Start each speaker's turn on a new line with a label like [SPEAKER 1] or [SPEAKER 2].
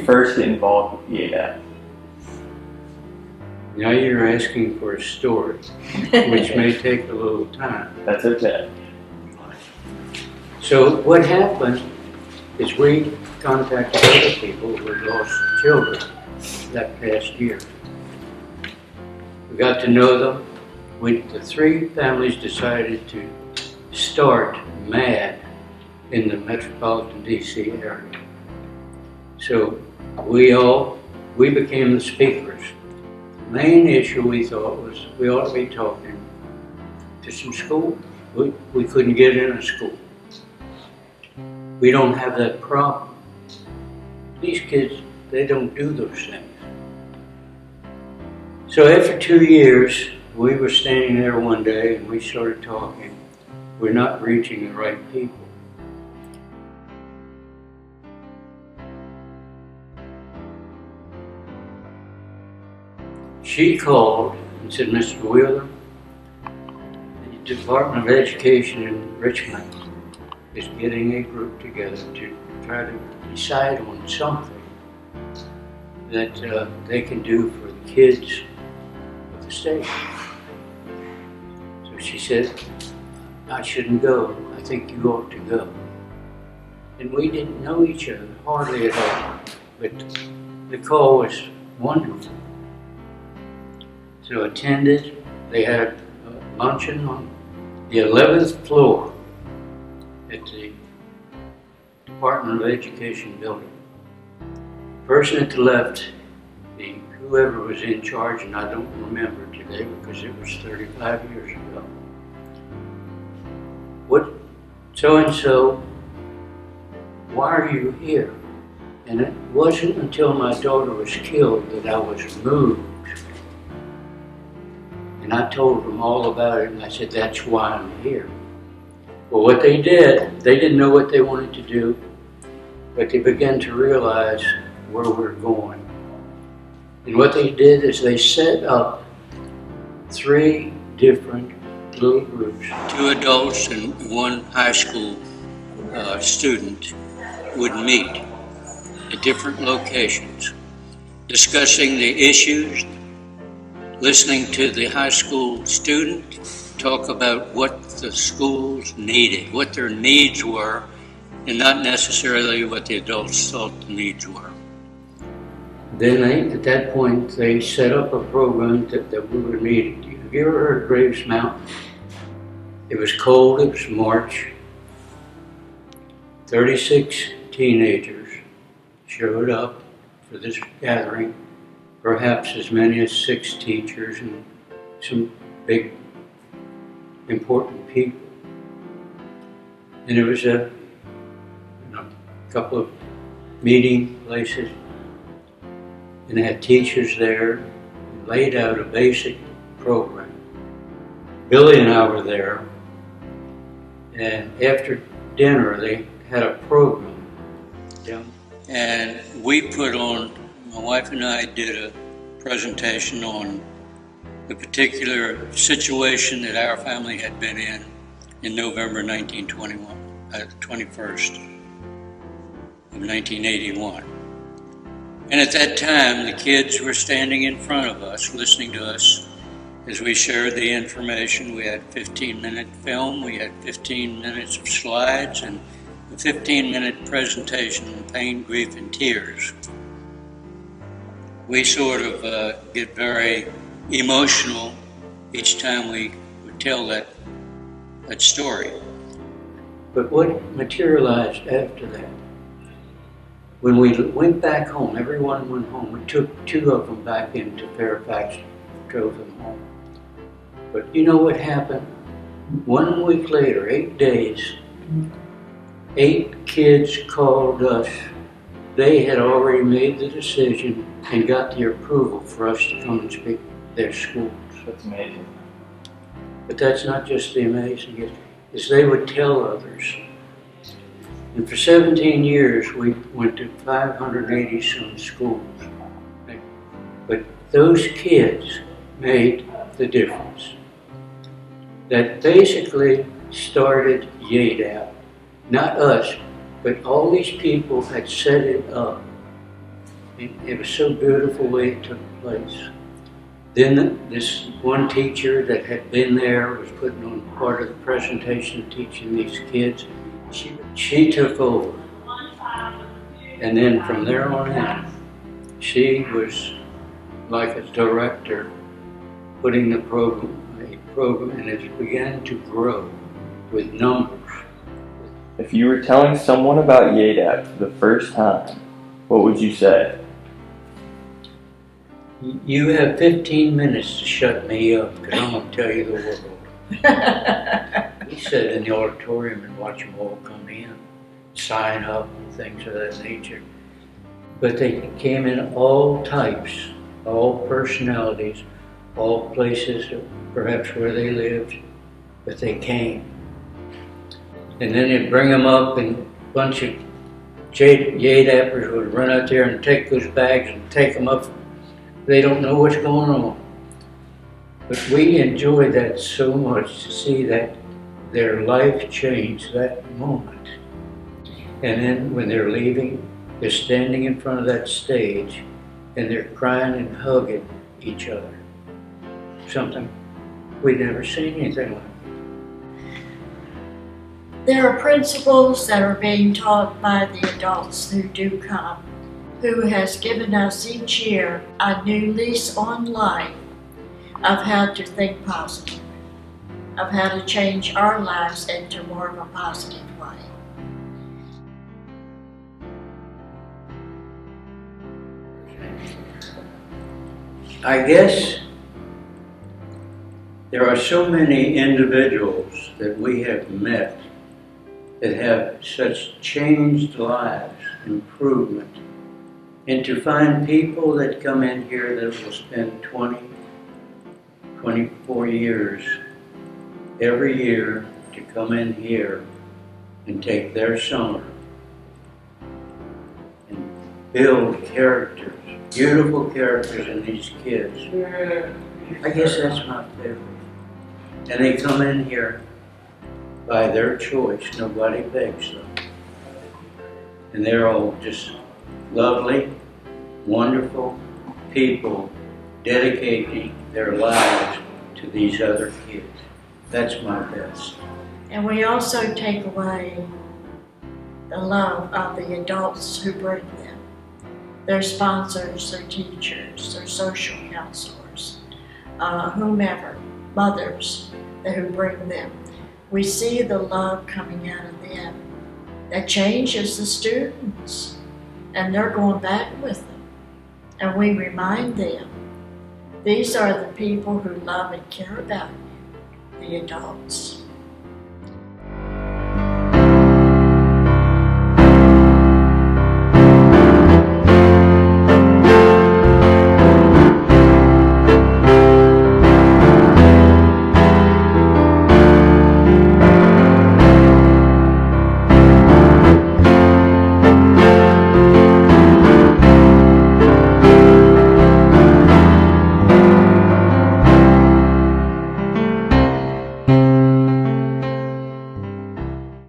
[SPEAKER 1] first get involved with EADAP?
[SPEAKER 2] Now you're asking for a story, which may take a little time.
[SPEAKER 1] That's okay.
[SPEAKER 2] So what happened is we contacted other people who had lost children that past year. We got to know them. The three families decided to start MAD in the metropolitan DC area. So we became the speakers. The main issue we thought was we ought to be talking to some schools. We couldn't get in a school. We don't have that problem. These kids, they don't do those things. So after 2 years, we were standing there one day and we started talking. We're not reaching the right people. She called and said, Mr. Wheeler, the Department of Education in Richmond is getting a group together to try to decide on something that they can do for the kids of the state. So she said, I shouldn't go. I think you ought to go. And we didn't know each other, hardly at all. But the call was wonderful. So attended, they had a luncheon on the 11th floor at the Department of Education building. The person at the left, whoever was in charge, and I don't remember today because it was 35 years ago. What, so-and-so, why are you here? And it wasn't until my daughter was killed that I was moved. And I told them all about it, and I said, that's why I'm here. Well, what they did, they didn't know what they wanted to do, but they began to realize where we're going. And what they did is they set up 3 different little groups. 2 adults and 1 high school student would meet at different locations, discussing the issues, listening to the high school student talk about what the schools needed, what their needs were, and not necessarily what the adults thought the needs were. Then at that point, they set up a program that we were meeting. Have you ever heard of Graves Mountain? It was cold, it was March. 36 teenagers showed up for this gathering, perhaps as many as 6 teachers and some big, important people. And it was a couple of meeting places, and they had teachers there and laid out a basic program. Billy and I were there, and after dinner they had a program. And we put on, my wife and I did a presentation on the particular situation that our family had been in November 1921, 21st of 1981. And at that time, the kids were standing in front of us, listening to us as we shared the information. We had a 15-minute film, we had 15 minutes of slides, and a 15-minute presentation on pain, grief, and tears. We sort of get very emotional each time we would tell that story. But what materialized after that? When we went back home, everyone went home. We took 2 of them back into Fairfax, drove them home. But you know what happened? 1 week later, 8 days, 8 kids called us. They had already made the decision and got the approval for us to come and speak at their schools.
[SPEAKER 1] That's amazing.
[SPEAKER 2] But that's not just the amazing, is they would tell others. And for 17 years, we went to 580 some schools. But those kids made the difference. That basically started YADAP. Not us, but all these people had set it up. It was so beautiful the way it took place. Then this one teacher that had been there was putting on part of the presentation teaching these kids. She took over. And then from there on in, she was like a director putting a program, and it began to grow with numbers.
[SPEAKER 1] If you were telling someone about YADAP for the first time, what would you say?
[SPEAKER 2] You have 15 minutes to shut me up, because I'm going to tell you the world. We sat in the auditorium and watch them all come in, sign up, and things of that nature. But they came in all types, all personalities, all places, perhaps where they lived, but they came. And then they'd bring them up, and a bunch of YADAPers would run out there and take those bags and take them up. They don't know what's going on. But we enjoy that so much, to see that their life change that moment. And then when they're leaving, they're standing in front of that stage and they're crying and hugging each other. Something we'd never seen anything like.
[SPEAKER 3] There are principles that are being taught by the adults who do come, who has given us each year a new lease on life of how to think positive, of how to change our lives into more of a positive way.
[SPEAKER 2] I guess there are so many individuals that we have met that have such changed lives, improvement, and to find people that come in here that will spend 20, 24 years every year to come in here and take their summer and build characters, beautiful characters in these kids. I guess that's my favorite. And they come in here by their choice. Nobody begs them. And they're all just lovely, wonderful people dedicating their lives to these other kids. That's my best.
[SPEAKER 3] And we also take away the love of the adults who bring them. Their sponsors, their teachers, their social counselors, whomever, mothers who bring them. We see the love coming out of them that changes the students, and they're going back with them. And we remind them, these are the people who love and care about you, the adults.